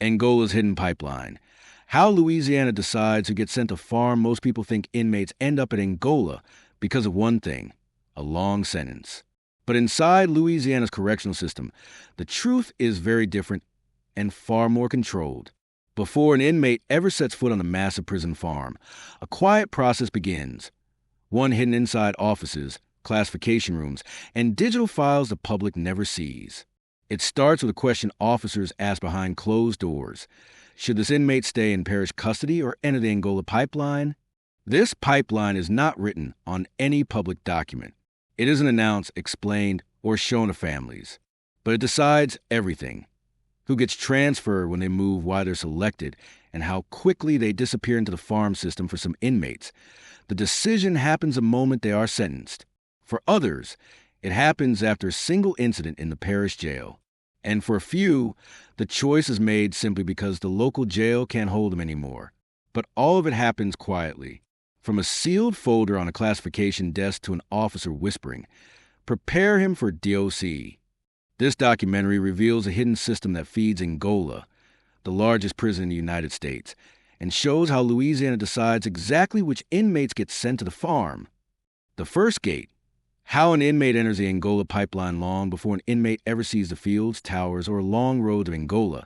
Angola's hidden pipeline. How Louisiana decides who gets sent to farm. Most people think inmates end up at Angola because of one thing: a long sentence. But inside Louisiana's correctional system, the truth is very different and far more controlled. Before an inmate ever sets foot on a massive prison farm, a quiet process begins. One hidden inside offices, classification rooms, and digital files the public never sees. It starts with a question officers ask behind closed doors. Should this inmate stay in parish custody or enter the Angola pipeline? This pipeline is not written on any public document. It isn't announced, explained, or shown to families. But it decides everything: who gets transferred when they move, why they're selected, and how quickly they disappear into the farm system. For some inmates, the decision happens the moment they are sentenced. For others, it happens after a single incident in the parish jail. And for a few, the choice is made simply because the local jail can't hold them anymore. But all of it happens quietly. From a sealed folder on a classification desk to an officer whispering, "Prepare him for DOC." This documentary reveals a hidden system that feeds Angola, the largest prison in the United States, and shows how Louisiana decides exactly which inmates get sent to the farm. The first gate: how an inmate enters the Angola pipeline long before an inmate ever sees the fields, towers, or long roads of Angola.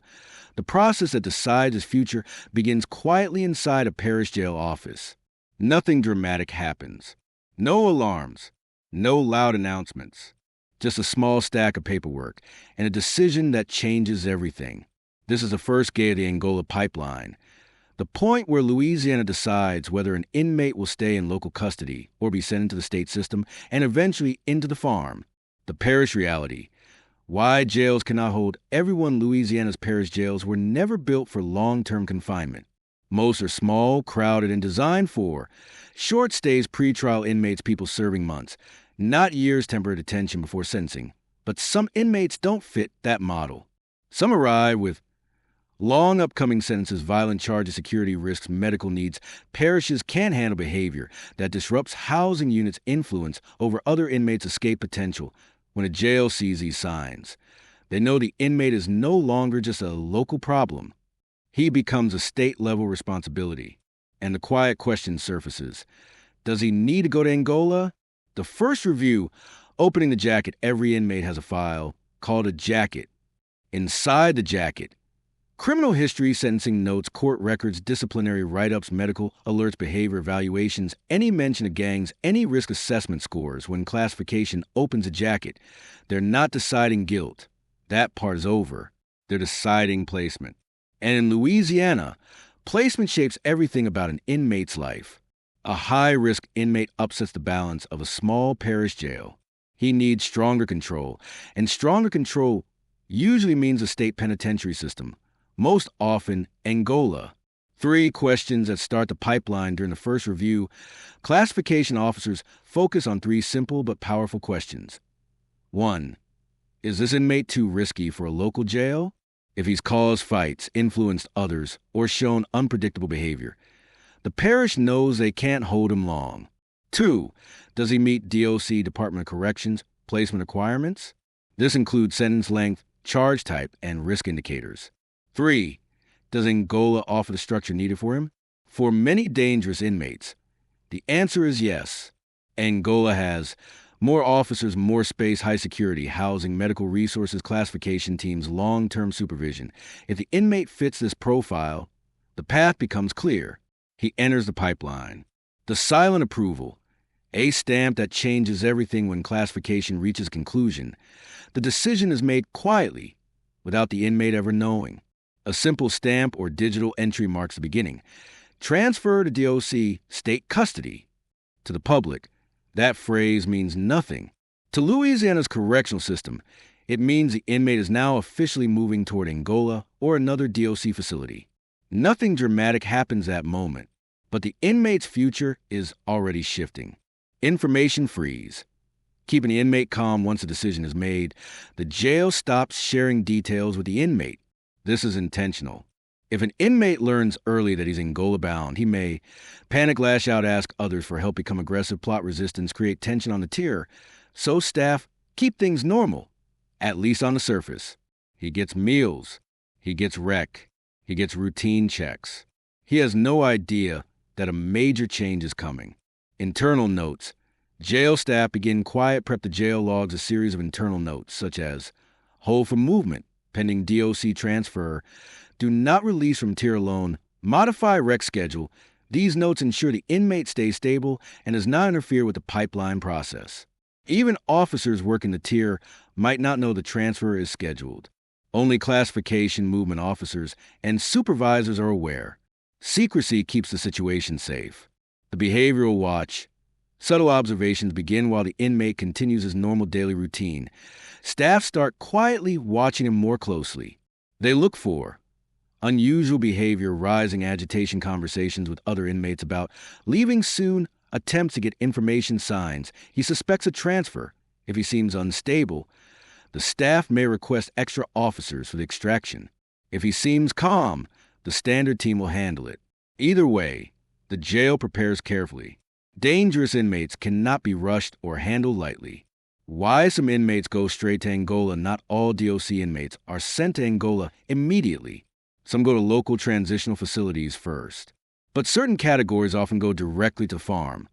The process that decides his future begins quietly inside a parish jail office. Nothing dramatic happens. No alarms. No loud announcements. Just a small stack of paperwork and a decision that changes everything. This is the first gate of the Angola pipeline, the point where Louisiana decides whether an inmate will stay in local custody or be sent into the state system and eventually into the farm. The parish reality: why jails cannot hold everyone. Louisiana's parish jails were never built for long-term confinement. Most are small, crowded, and designed for short stays, pretrial inmates, people serving months, not years temporary detention before sentencing. But some inmates don't fit that model. Some arrive with long upcoming sentences, violent charges, security risks, medical needs. Parishes can't handle behavior that disrupts housing units' influence over other inmates' escape potential. When a jail sees these signs, they know the inmate is no longer just a local problem. He becomes a state-level responsibility. And the quiet question surfaces: does he need to go to Angola? The first review, opening the jacket. Every inmate has a file called a jacket. Inside the jacket: criminal history, sentencing notes, court records, disciplinary write-ups, medical alerts, behavior evaluations, any mention of gangs, any risk assessment scores. When classification opens a jacket, they're not deciding guilt. That part is over. They're deciding placement. And in Louisiana, placement shapes everything about an inmate's life. A high-risk inmate upsets the balance of a small parish jail. He needs stronger control, and stronger control usually means a state penitentiary system, most often Angola. 3 questions that start the pipeline. During the first review, classification officers focus on 3 simple but powerful questions. 1. Is this inmate too risky for a local jail? If he's caused fights, influenced others, or shown unpredictable behavior, the parish knows they can't hold him long. 2. Does he meet DOC, Department of Corrections, placement requirements? This includes sentence length, charge type, and risk indicators. 3. Does Angola offer the structure needed for him? For many dangerous inmates, the answer is yes. Angola has more officers, more space, high security, housing, medical resources, classification teams, long-term supervision. If the inmate fits this profile, the path becomes clear. He enters the pipeline. The silent approval, a stamp that changes everything. When classification reaches conclusion, the decision is made quietly, without the inmate ever knowing. A simple stamp or digital entry marks the beginning. Transfer to DOC, state custody. To the public, that phrase means nothing. To Louisiana's correctional system, it means the inmate is now officially moving toward Angola or another DOC facility. Nothing dramatic happens that moment, but the inmate's future is already shifting. Information freeze. Keeping the inmate calm once a decision is made. The jail stops sharing details with the inmate. This is intentional. If an inmate learns early that he's Angola bound, he may panic, lash out, ask others for help, become aggressive, plot resistance, create tension on the tier. So staff keep things normal, at least on the surface. He gets meals. He gets rec. He gets routine checks. He has no idea that a major change is coming. Internal notes. Jail staff begin quiet prep. The jail logs a series of internal notes, such as hold for movement, pending DOC transfer, do not release from tier alone, modify rec schedule. These notes ensure the inmate stays stable and does not interfere with the pipeline process. Even officers working the tier might not know the transfer is scheduled. Only classification movement officers and supervisors are aware. Secrecy keeps the situation safe. The behavioral watch. Subtle observations begin while the inmate continues his normal daily routine. Staff start quietly watching him more closely. They look for unusual behavior, rising agitation, conversations with other inmates about leaving soon, attempts to get information, signs. He suspects a transfer. If he seems unstable, the staff may request extra officers for the extraction. If he seems calm, the standard team will handle it. Either way, the jail prepares carefully. Dangerous inmates cannot be rushed or handled lightly. Why some inmates go straight to Angola, not all DOC inmates are sent to Angola immediately. Some go to local transitional facilities first. But certain categories often go directly to farm.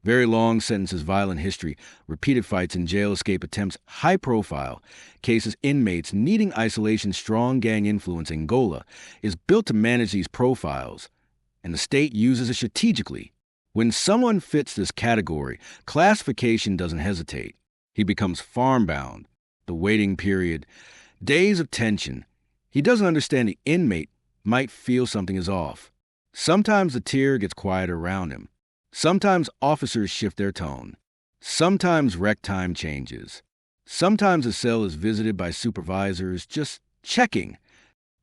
Very long sentences, violent history, repeated fights in jail, escape attempts, high-profile cases, inmates needing isolation, strong gang influence. Angola is built to manage these profiles, and the state uses it strategically. When someone fits this category, classification doesn't hesitate. He becomes farm-bound. The waiting period, days of tension. He doesn't understand the inmate might feel something is off. Sometimes the tier gets quieter around him. Sometimes officers shift their tone. Sometimes rec time changes. Sometimes the cell is visited by supervisors just checking,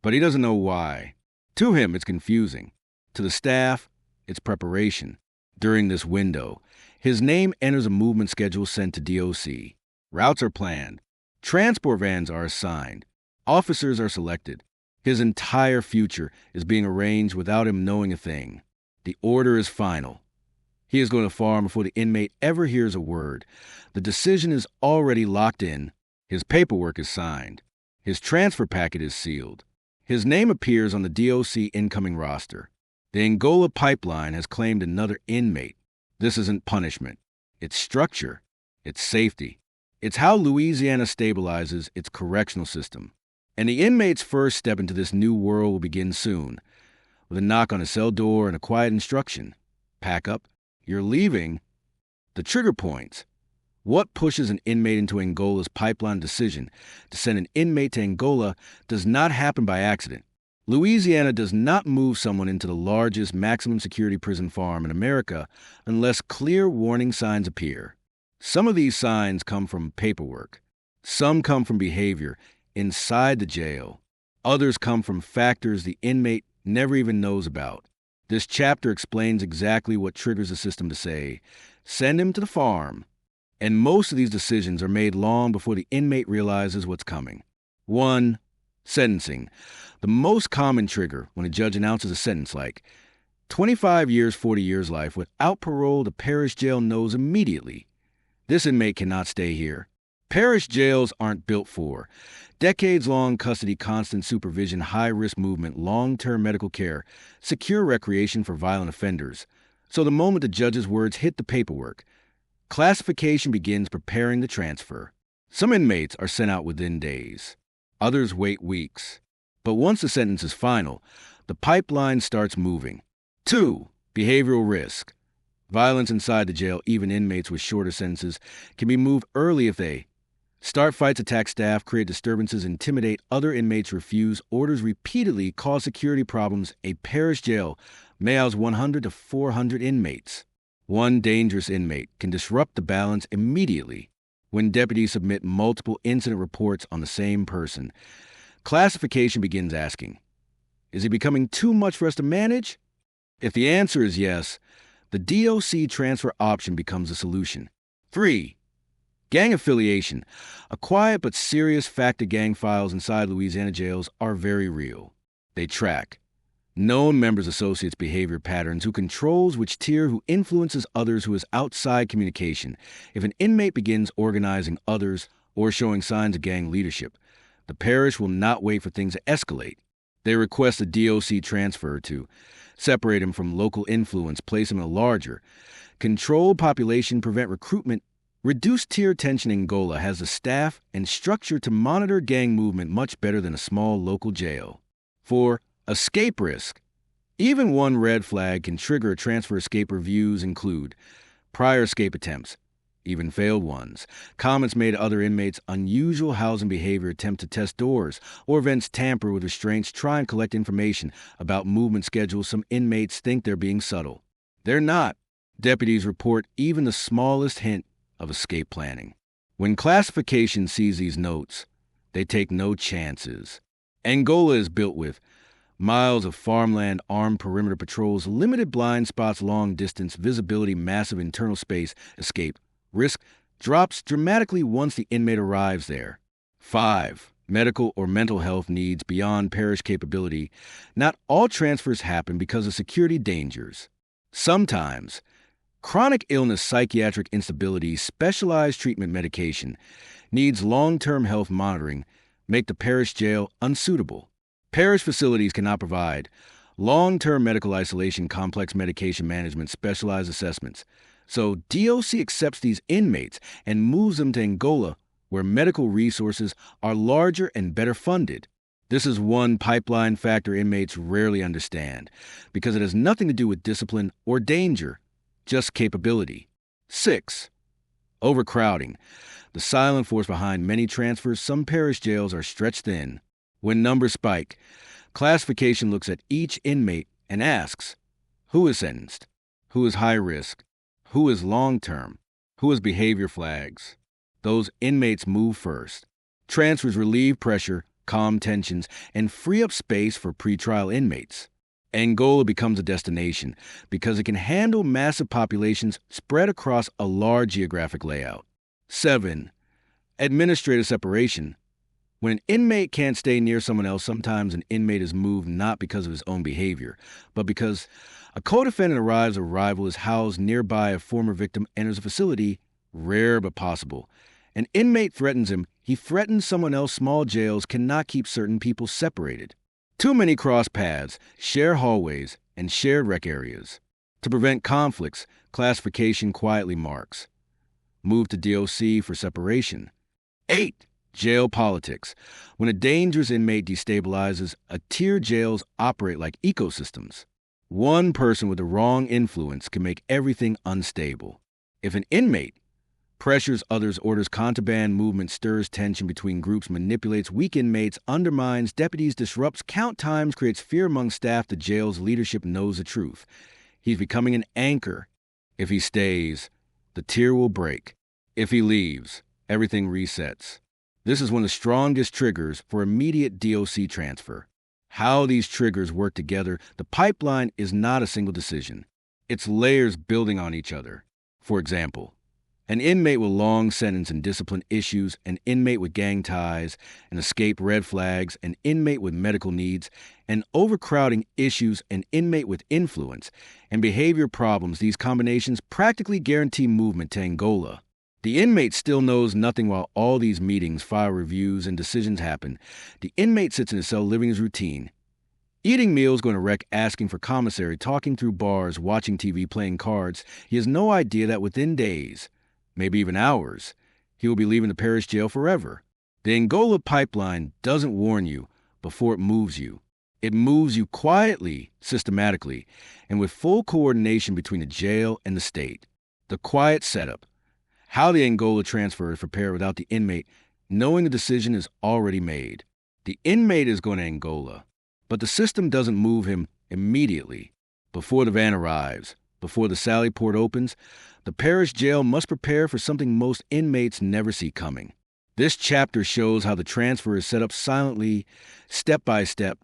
but he doesn't know why. To him, it's confusing. To the staff, it's preparation. During this window, his name enters a movement schedule sent to DOC. Routes are planned. Transport vans are assigned. Officers are selected. His entire future is being arranged without him knowing a thing. The order is final. He is going to farm before the inmate ever hears a word. The decision is already locked in. His paperwork is signed. His transfer packet is sealed. His name appears on the DOC incoming roster. The Angola pipeline has claimed another inmate. This isn't punishment. It's structure. It's safety. It's how Louisiana stabilizes its correctional system. And the inmate's first step into this new world will begin soon, with a knock on a cell door and a quiet instruction. Pack up. You're leaving. The trigger points. What pushes an inmate into Angola's pipeline? Decision to send an inmate to Angola does not happen by accident. Louisiana does not move someone into the largest maximum security prison farm in America unless clear warning signs appear. Some of these signs come from paperwork. Some come from behavior inside the jail. Others come from factors the inmate never even knows about. This chapter explains exactly what triggers the system to say, send him to the farm. And most of these decisions are made long before the inmate realizes what's coming. 1. Sentencing. The most common trigger when a judge announces a sentence like 25 years, 40 years life without parole, the parish jail knows immediately. This inmate cannot stay here. Parish jails aren't built for decades-long custody, constant supervision, high-risk movement, long-term medical care, secure recreation for violent offenders. So the moment the judge's words hit the paperwork, classification begins preparing the transfer. Some inmates are sent out within days. Others wait weeks. But once the sentence is final, the pipeline starts moving. 2. Behavioral risk. Violence inside the jail, even inmates with shorter sentences, can be moved early if they start fights, attack staff, create disturbances, intimidate other inmates, refuse orders repeatedly, cause security problems. A parish jail may house 100 to 400 inmates. One dangerous inmate can disrupt the balance immediately. When deputies submit multiple incident reports on the same person, classification begins asking, is he becoming too much for us to manage? If the answer is yes, the DOC transfer option becomes a solution. 3. Gang affiliation. A quiet but serious fact. Gang files inside Louisiana jails are very real. They track known members, associates, behavior patterns, who controls which tier, who influences others, who is outside communication. If an inmate begins organizing others or showing signs of gang leadership, the parish will not wait for things to escalate. They request a DOC transfer to separate him from local influence, place him in a larger, controlled population, prevent recruitment. Reduced tier tension in Angola has the staff and structure to monitor gang movement much better than a small local jail. 4. Escape risk. Even one red flag can trigger a transfer. Escape reviews include prior escape attempts, even failed ones, comments made to other inmates, unusual housing behavior, attempt to test doors, or events tamper with restraints, try and collect information about movement schedules. Some inmates think they're being subtle. They're not. Deputies report even the smallest hint of escape planning. When classification sees these notes, they take no chances. Angola is built with miles of farmland, armed perimeter patrols, limited blind spots, long distance visibility, massive internal space. Escape risk drops dramatically once the inmate arrives there. 5. Medical or mental health needs beyond parish capability. Not all transfers happen because of security dangers. Sometimes chronic illness, psychiatric instability, specialized treatment medication needs long-term health monitoring make the parish jail unsuitable. Parish facilities cannot provide long-term medical isolation, complex medication management, specialized assessments. So DOC accepts these inmates and moves them to Angola, where medical resources are larger and better funded. This is one pipeline factor inmates rarely understand, because it has nothing to do with discipline or danger, just capability. 6. Overcrowding. The silent force behind many transfers. Some parish jails are stretched thin. When numbers spike, classification looks at each inmate and asks, who is sentenced? Who is high risk? Who is long-term? Who has behavior flags? Those inmates move first. Transfers relieve pressure, calm tensions, and free up space for pretrial inmates. Angola becomes a destination because it can handle massive populations spread across a large geographic layout. 7. Administrative separation. When an inmate can't stay near someone else, sometimes an inmate is moved not because of his own behavior, but because a co-defendant arrives, a rival is housed nearby, a former victim enters a facility, rare but possible. An inmate threatens him, he threatens someone else. Small jails cannot keep certain people separated. Too many cross paths, share hallways, and shared rec areas. To prevent conflicts, classification quietly marks. Move to DOC for separation. 8. Jail politics. When a dangerous inmate destabilizes, tiered jails operate like ecosystems. One person with the wrong influence can make everything unstable. If an inmate pressures others, orders contraband movement, stirs tension between groups, manipulates weak inmates, undermines deputies, disrupts count times, creates fear among staff, the jail's leadership knows the truth. He's becoming an anchor. If he stays, the tier will break. If he leaves, everything resets. This is one of the strongest triggers for immediate DOC transfer. How these triggers work together, the pipeline is not a single decision. It's layers building on each other. For example, an inmate with long sentence and discipline issues, an inmate with gang ties, an escape red flags, an inmate with medical needs, and overcrowding issues, an inmate with influence, and behavior problems. These combinations practically guarantee movement to Angola. The inmate still knows nothing while all these meetings, file reviews, and decisions happen. The inmate sits in his cell living his routine. Eating meals, going to rec, asking for commissary, talking through bars, watching TV, playing cards. He has no idea that within days, maybe even hours, he will be leaving the parish jail forever. The Angola pipeline doesn't warn you before it moves you. It moves you quietly, systematically, and with full coordination between the jail and the state. The quiet setup. How the Angola transfer is prepared without the inmate knowing the decision is already made. The inmate is going to Angola, but the system doesn't move him immediately. Before the van arrives, before the sally port opens, the parish jail must prepare for something most inmates never see coming. This chapter shows how the transfer is set up silently, step by step,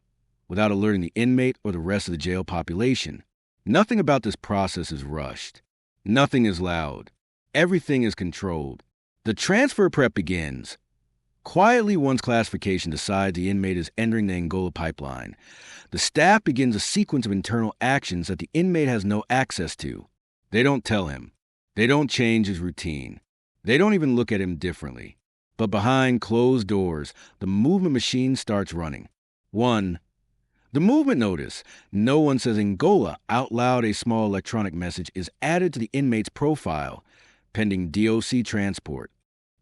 without alerting the inmate or the rest of the jail population. Nothing about this process is rushed. Nothing is loud. Everything is controlled. The transfer prep begins. Quietly, once classification decides the inmate is entering the Angola pipeline, the staff begins a sequence of internal actions that the inmate has no access to. They don't tell him. They don't change his routine. They don't even look at him differently. But behind closed doors, the movement machine starts running. 1. The movement notice, no one says Angola out loud, a small electronic message is added to the inmate's profile, pending DOC transport.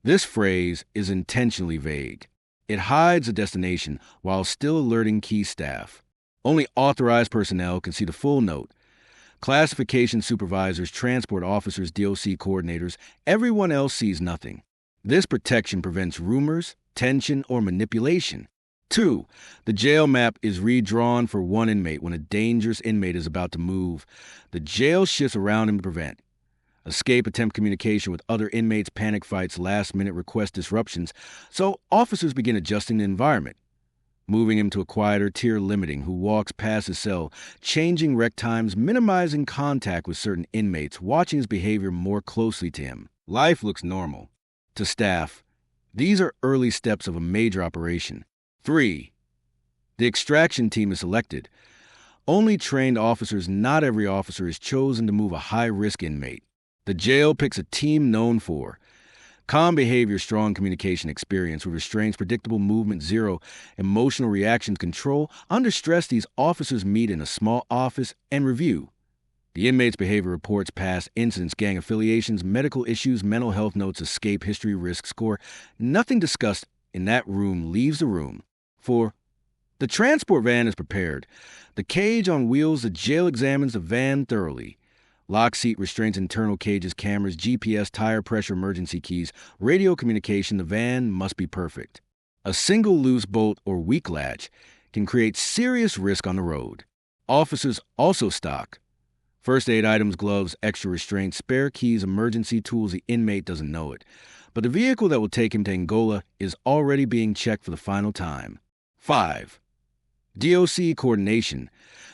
This phrase is intentionally vague. It hides the destination while still alerting key staff. Only authorized personnel can see the full note. Classification supervisors, transport officers, DOC coordinators, everyone else sees nothing. This protection prevents rumors, tension, or manipulation. 2. The jail map is redrawn for one inmate when a dangerous inmate is about to move. The jail shifts around him to prevent. Escape attempt communication with other inmates, panic fights, last-minute request disruptions, so officers begin adjusting the environment. Moving him to a quieter tier limiting who walks past his cell, changing rec times, minimizing contact with certain inmates, watching his behavior more closely to him. Life looks normal. To staff, these are early steps of a major operation. 3. The extraction team is selected. Only trained officers, not every officer is chosen to move a high-risk inmate. The jail picks a team known for calm behavior, strong communication experience with restraints, predictable movement, zero, emotional reactions control. Under stress, these officers meet in a small office and review. The inmates' behavior reports, past incidents, gang affiliations, medical issues, mental health notes, escape history, risk score. Nothing discussed in that room leaves the room. 4. The transport van is prepared. The cage on wheels, the jail examines the van thoroughly. Lock seat, restraints, internal cages, cameras, GPS, tire pressure, emergency keys, radio communication. The van must be perfect. A single loose bolt or weak latch can create serious risk on the road. Officers also stock first aid items, gloves, extra restraints, spare keys, emergency tools. The inmate doesn't know it, but the vehicle that will take him to Angola is already being checked for the final time. 5. DOC coordination.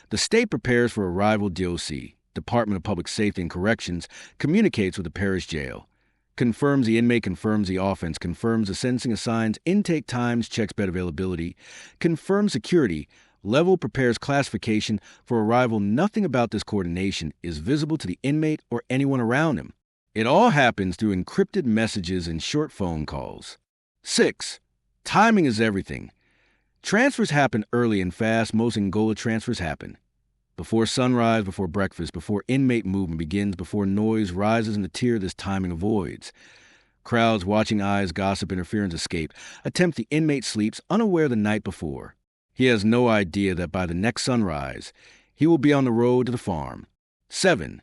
The state prepares for arrival. DOC, Department of Public Safety and Corrections, communicates with the Parish jail. Confirms the inmate, confirms the offense, confirms the sentencing, assigns intake times, checks bed availability, confirms security, level, prepares classification for arrival. Nothing about this coordination is visible to the inmate or anyone around him. It all happens through encrypted messages and short phone calls. 6. Timing is everything. Transfers happen early and fast. Most Angola transfers happen before sunrise, before breakfast, before inmate movement begins, before noise rises in the tier this timing avoids. Crowds, watching eyes, gossip, interference, escape. Attempt the inmate sleeps unaware the night before. He has no idea that by the next sunrise, he will be on the road to the farm. 7.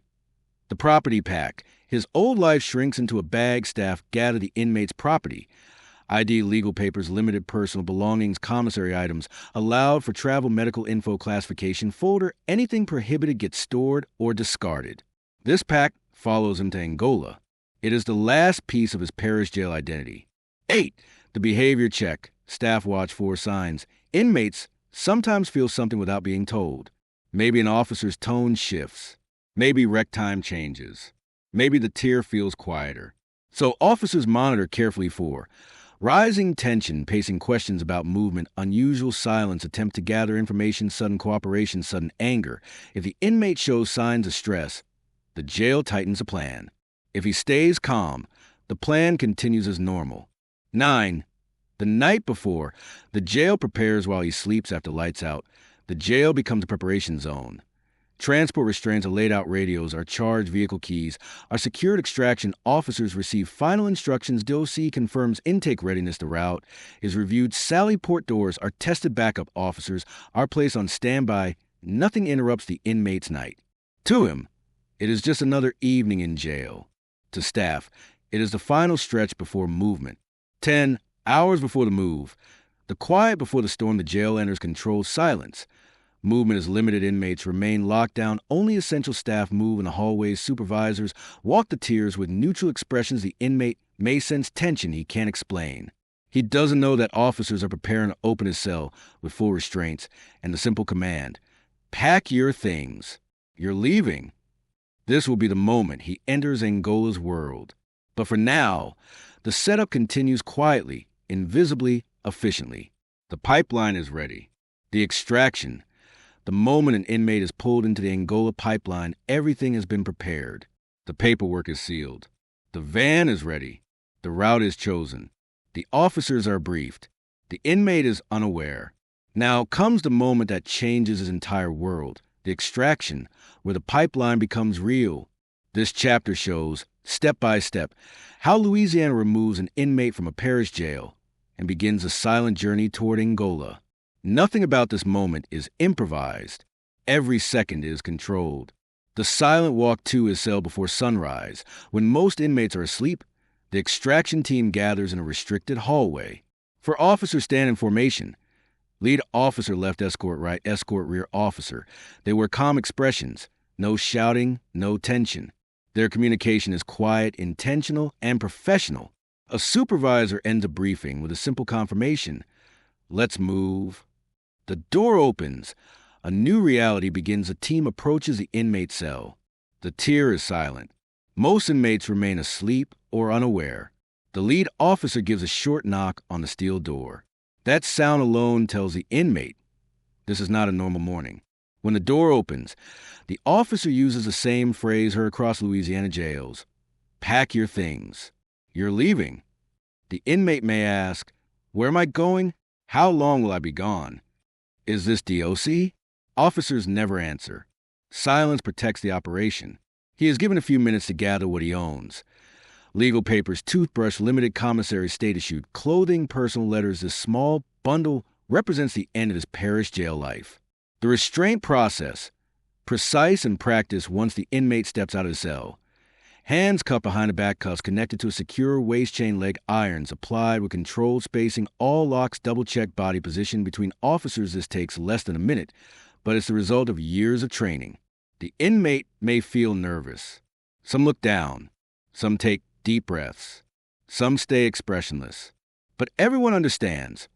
The property pack. His old life shrinks into a bag. Staff gather the inmate's property. ID, legal papers, limited personal belongings, commissary items, allowed for travel, medical info, classification, folder. Anything prohibited gets stored or discarded. This pack follows him to Angola. It is the last piece of his Parish jail identity. 8. The behavior check. Staff watch for signs. Inmates sometimes feel something without being told. Maybe an officer's tone shifts. Maybe rec time changes. Maybe the tier feels quieter. So officers monitor carefully for rising tension, pacing questions about movement, unusual silence, attempt to gather information, sudden cooperation, sudden anger. If the inmate shows signs of stress, the jail tightens the plan. If he stays calm, the plan continues as normal. 9. The night before, the jail prepares while he sleeps after lights out. The jail becomes a preparation zone. Transport restraints are laid out, radios are charged, vehicle keys are secured. Extraction officers receive final instructions. DOC confirms intake readiness. The route is reviewed. Sally port doors are tested. Backup officers are placed on standby. Nothing interrupts the inmate's night. To him, it is just another evening in jail. To staff, it is the final stretch before movement. 10 hours before the move. The quiet before the storm. The jail enters controlled silence. Movement is limited. Inmates remain locked down. Only essential staff move in the hallways. Supervisors walk the tiers with neutral expressions. The inmate may sense tension he can't explain. He doesn't know that officers are preparing to open his cell with full restraints and the simple command, "Pack your things. You're leaving." This will be the moment he enters Angola's world. But for now, the setup continues quietly, invisibly, efficiently. The pipeline is ready. The extraction. The moment an inmate is pulled into the Angola pipeline, everything has been prepared. The paperwork is sealed. The van is ready. The route is chosen. The officers are briefed. The inmate is unaware. Now comes the moment that changes his entire world, the extraction, where the pipeline becomes real. This chapter shows, step by step, how Louisiana removes an inmate from a parish jail and begins a silent journey toward Angola. Nothing about this moment is improvised. Every second is controlled. The silent walk to his cell before sunrise. When most inmates are asleep, the extraction team gathers in a restricted hallway. For officers stand in formation. Lead officer left, escort right, escort rear officer. They wear calm expressions. No shouting, no tension. Their communication is quiet, intentional, and professional. A supervisor ends a briefing with a simple confirmation. Let's move. The door opens. A new reality begins. A team approaches the inmate cell. The tier is silent. Most inmates remain asleep or unaware. The lead officer gives a short knock on the steel door. That sound alone tells the inmate this is not a normal morning. When the door opens, the officer uses the same phrase heard across Louisiana jails. Pack your things. You're leaving. The inmate may ask, where am I going? How long will I be gone? Is this DOC? Officers never answer. Silence protects the operation. He is given a few minutes to gather what he owns. Legal papers, toothbrush, limited commissary state issued, clothing, personal letters. This small bundle represents the end of his parish jail life. The restraint process, precise and practiced once the inmate steps out of the cell. Hands cupped behind the back cuffs connected to a secure waist chain leg irons applied with controlled spacing, all locks double-check body position. Between officers this takes less than a minute, but it's the result of years of training. The inmate may feel nervous. Some look down. Some take deep breaths. Some stay expressionless. But everyone understands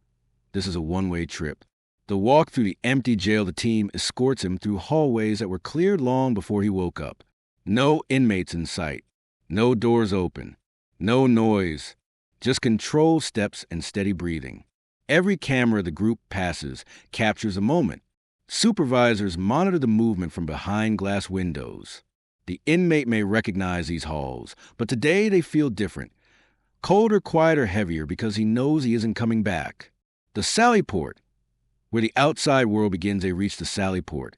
this is a one-way trip. The walk through the empty jail, the team escorts him through hallways that were cleared long before he woke up. No inmates in sight. No doors open. No noise. Just controlled steps and steady breathing. Every camera the group passes captures a moment. Supervisors monitor the movement from behind glass windows. The inmate may recognize these halls, but today they feel different. Colder, quieter, heavier because he knows he isn't coming back. The sally port. Where the outside world begins, they reach the sally port,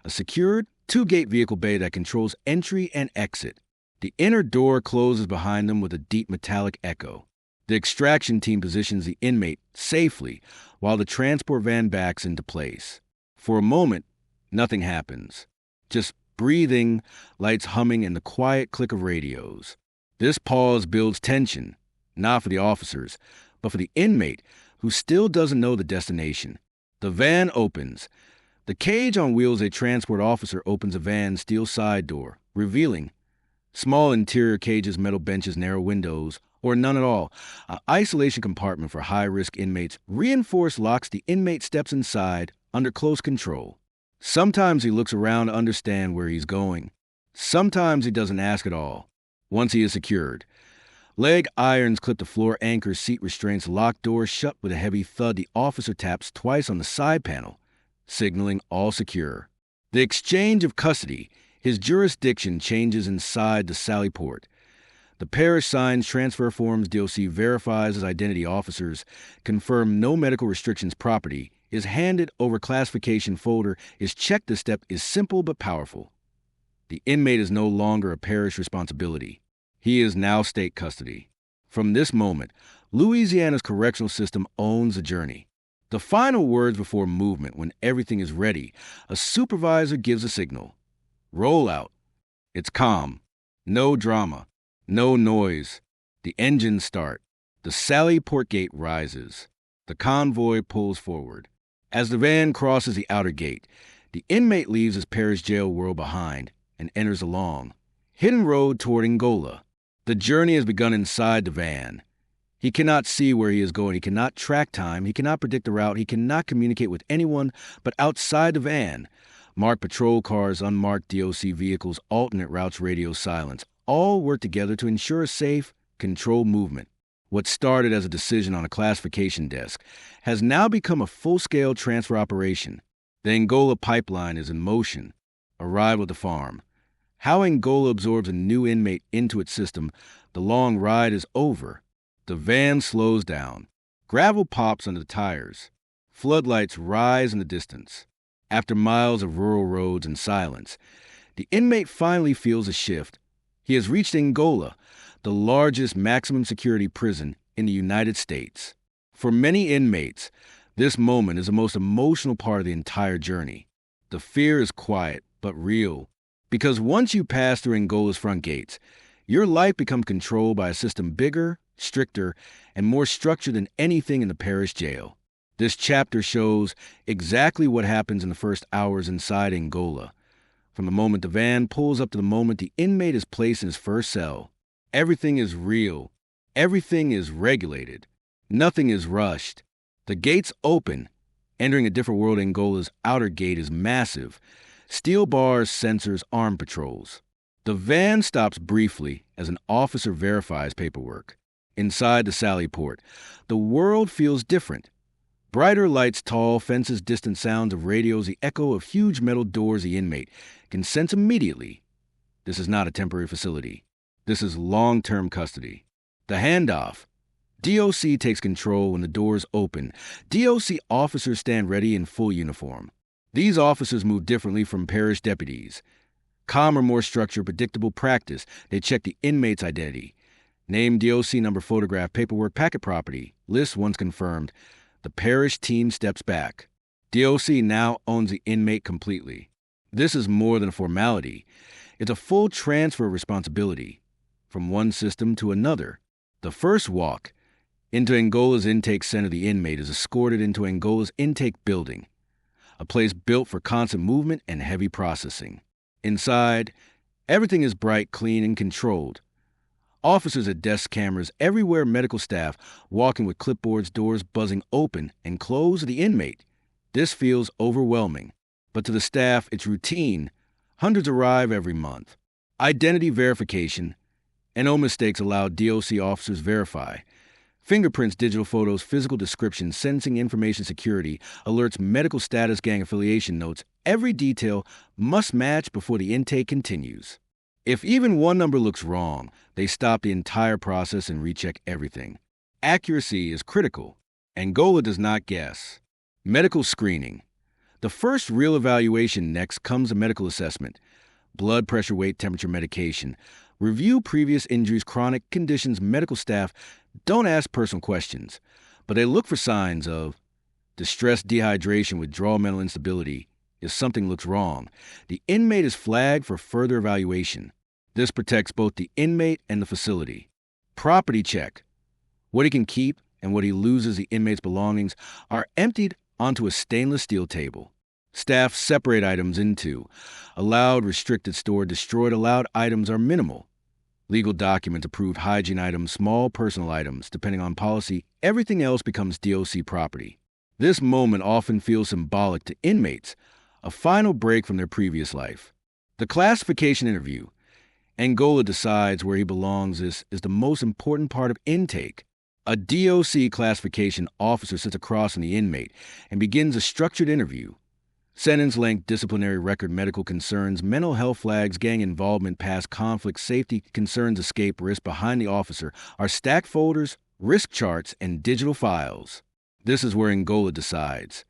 a secured, two-gate vehicle bay that controls entry and exit. The inner door closes behind them with a deep metallic echo. The extraction team positions the inmate safely while the transport van backs into place. For a moment, nothing happens. Just breathing, lights humming, and the quiet click of radios. This pause builds tension, not for the officers, but for the inmate who still doesn't know the destination. The van opens. The cage on wheels, a transport officer opens a van's steel side door, revealing small interior cages, metal benches, narrow windows, or none at all. An isolation compartment for high-risk inmates. Reinforced locks. The inmate steps inside under close control. Sometimes he looks around to understand where he's going. Sometimes he doesn't ask at all. Once he is secured, leg irons clip the floor, anchors, seat restraints, locked doors shut with a heavy thud. The officer taps twice on the side panel, signaling all secure. The exchange of custody. His jurisdiction changes inside the sally port. The parish signs transfer forms. DOC verifies his identity. Officers confirm no medical restrictions. Property is handed over. Classification folder is checked. The step is simple but powerful. The inmate is no longer a parish responsibility. He is now state custody. From this moment, Louisiana's correctional system owns the journey. The final words before movement, when everything is ready, a supervisor gives a signal. Roll out. It's calm. No drama. No noise. The engines start. The sally port gate rises. The convoy pulls forward. As the van crosses the outer gate, the inmate leaves his parish jail world behind and enters a long, hidden road toward Angola. The journey has begun inside the van. He cannot see where he is going. He cannot track time. He cannot predict the route. He cannot communicate with anyone. But outside the van, marked patrol cars, unmarked DOC vehicles, alternate routes, radio silence, all work together to ensure a safe, controlled movement. What started as a decision on a classification desk has now become a full-scale transfer operation. The Angola pipeline is in motion. Arrival at the farm. How Angola absorbs a new inmate into its system. The long ride is over. The van slows down. Gravel pops under the tires. Floodlights rise in the distance. After miles of rural roads and silence, the inmate finally feels a shift. He has reached Angola, the largest maximum security prison in the United States. For many inmates, this moment is the most emotional part of the entire journey. The fear is quiet, but real, because once you pass through Angola's front gates, your life becomes controlled by a system bigger, stricter, and more structured than anything in the Parish jail. This chapter shows exactly what happens in the first hours inside Angola. From the moment the van pulls up to the moment the inmate is placed in his first cell, everything is real. Everything is regulated. Nothing is rushed. The gates open. Entering a different world, Angola's outer gate is massive. Steel bars, sensors, armed patrols. The van stops briefly as an officer verifies paperwork. Inside the sally port, the world feels different. Brighter lights, tall fences, distant sounds of radios, the echo of huge metal doors the inmate can sense immediately. This is not a temporary facility. This is long-term custody. The handoff. DOC takes control when the doors open. DOC officers stand ready in full uniform. These officers move differently from Parish deputies. Calmer, more structured, predictable practice. They check the inmate's identity. Name, DOC number, photograph, paperwork, packet property. List once confirmed. The Parish team steps back. DOC now owns the inmate completely. This is more than a formality. It's a full transfer of responsibility from one system to another. The first walk into Angola's intake center, the inmate is escorted into Angola's intake building, a place built for constant movement and heavy processing. Inside, everything is bright, clean, and controlled. Officers at desk, cameras everywhere, medical staff walking with clipboards, doors buzzing open and closed to the inmate. This feels overwhelming, but to the staff, it's routine. Hundreds arrive every month. Identity verification and no mistakes allowed, DOC officers verify. Fingerprints, digital photos, physical descriptions, sensing information security, alerts, medical status, gang affiliation notes. Every detail must match before the intake continues. If even one number looks wrong, they stop the entire process and recheck everything. Accuracy is critical. Angola does not guess. Medical screening. The first real evaluation. Next comes a medical assessment. Blood pressure, weight, temperature, medication. Review previous injuries, chronic conditions. Medical staff don't ask personal questions, but they look for signs of distress, dehydration, withdrawal, mental instability. If something looks wrong, the inmate is flagged for further evaluation. This protects both the inmate and the facility. Property check. What he can keep and what he loses, the inmate's belongings, are emptied onto a stainless steel table. Staff separate items into allowed, restricted, stored, destroyed. Allowed items are minimal. Legal documents, approved hygiene items, small personal items. Depending on policy, everything else becomes DOC property. This moment often feels symbolic to inmates, a final break from their previous life. The classification interview. Angola decides where he belongs is the most important part of intake. A DOC classification officer sits across from the inmate and begins a structured interview. Sentence length, disciplinary record, medical concerns, mental health flags, gang involvement, past conflict, safety concerns, escape risk. Behind the officer are stacked folders, risk charts, and digital files. This is where Angola decides.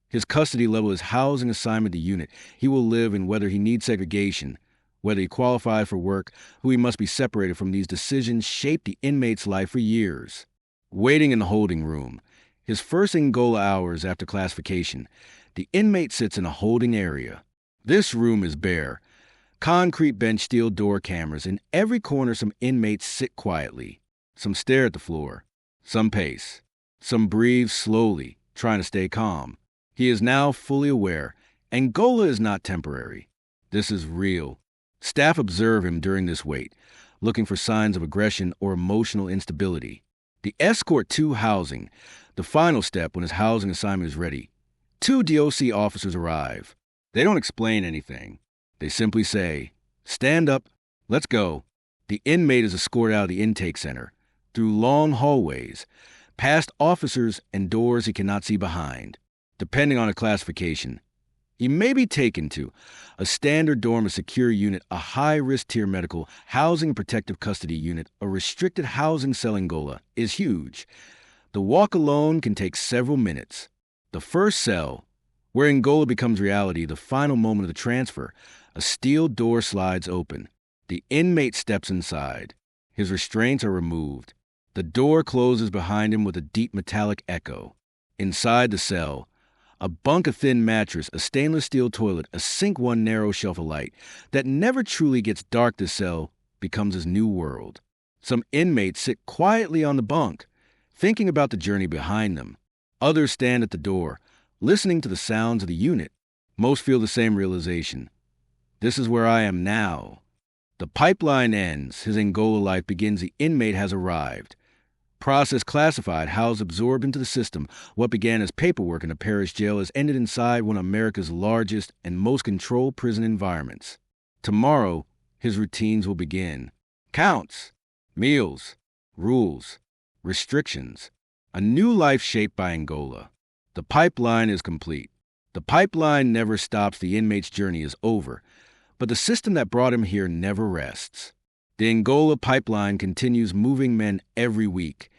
His custody level is housing assignment to unit. He will live in, whether he needs segregation, whether he qualifies for work, who he must be separated from. These decisions shape the inmate's life for years. Waiting in the holding room. His first Angola hours after classification. The inmate sits in a holding area. This room is bare. Concrete bench, steel door, cameras. In every corner, some inmates sit quietly. Some stare at the floor. Some pace. Some breathe slowly, trying to stay calm. He is now fully aware. Angola is not temporary. This is real. Staff observe him during this wait, looking for signs of aggression or emotional instability. The escort to housing, the final step when his housing assignment is ready. 2 DOC officers arrive. They don't explain anything. They simply say, "Stand up, let's go." The inmate is escorted out of the intake center, through long hallways, past officers and doors he cannot see behind. Depending on a classification, he may be taken to a standard dorm, a secure unit, a high-risk tier medical, housing and protective custody unit. A restricted housing cell. Angola is huge. The walk alone can take several minutes. The first cell, where Angola becomes reality, the final moment of the transfer, a steel door slides open. The inmate steps inside. His restraints are removed. The door closes behind him with a deep metallic echo. Inside the cell, a bunk, a thin mattress, a stainless steel toilet, a sink, one narrow shelf of light. That never truly gets dark, this cell becomes his new world. Some inmates sit quietly on the bunk, thinking about the journey behind them. Others stand at the door, listening to the sounds of the unit. Most feel the same realization. This is where I am now. The pipeline ends. His Angola life begins. The inmate has arrived. Process classified, housed, absorbed into the system. What began as paperwork in a parish jail has ended inside one of America's largest and most controlled prison environments. Tomorrow, his routines will begin. Counts, meals, rules, restrictions. A new life shaped by Angola. The pipeline is complete. The pipeline never stops. The inmate's journey is over. But the system that brought him here never rests. The Angola pipeline continues moving men every week,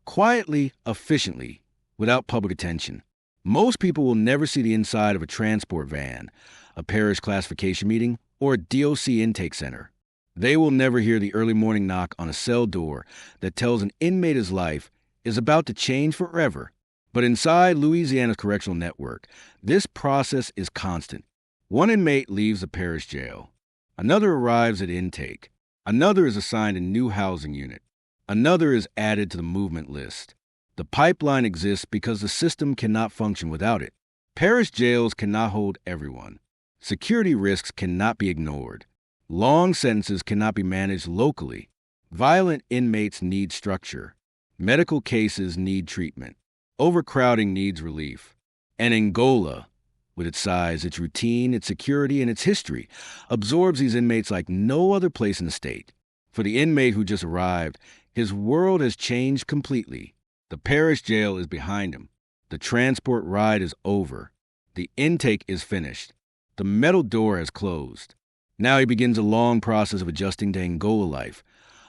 quietly, efficiently, without public attention. Most people will never see the inside of a transport van, a parish classification meeting, or a DOC intake center. They will never hear the early morning knock on a cell door that tells an inmate his life is about to change forever. But inside Louisiana's correctional network, this process is constant. One inmate leaves the parish jail. Another arrives at intake. Another is assigned a new housing unit. Another is added to the movement list. The pipeline exists because the system cannot function without it. Parish jails cannot hold everyone. Security risks cannot be ignored. Long sentences cannot be managed locally. Violent inmates need structure. Medical cases need treatment. Overcrowding needs relief. And Angola, with its size, its routine, its security, and its history, absorbs these inmates like no other place in the state. For the inmate who just arrived, his world has changed completely. The parish jail is behind him. The transport ride is over. The intake is finished. The metal door has closed. Now he begins a long process of adjusting to Angola life,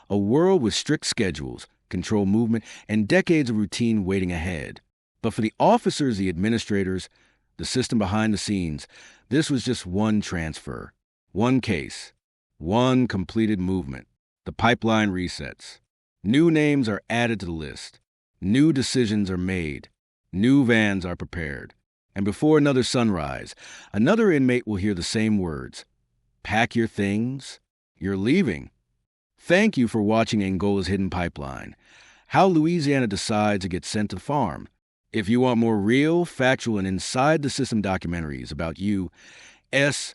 a world with strict schedules, controlled movement, and decades of routine waiting ahead. But for the officers, the administrators, the system behind the scenes, this was just one transfer, one case, one completed movement. The pipeline resets. New names are added to the list. New decisions are made. New vans are prepared. And before another sunrise, another inmate will hear the same words. Pack your things. You're leaving. Thank you for watching Angola's Hidden Pipeline, how Louisiana decides to get sent to the farm. If you want more real, factual, and inside-the-system documentaries about U.S.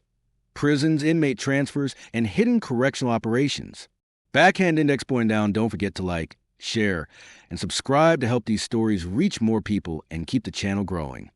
prisons, inmate transfers, and hidden correctional operations, backhand index pointing down, don't forget to like, share, and subscribe to help these stories reach more people and keep the channel growing.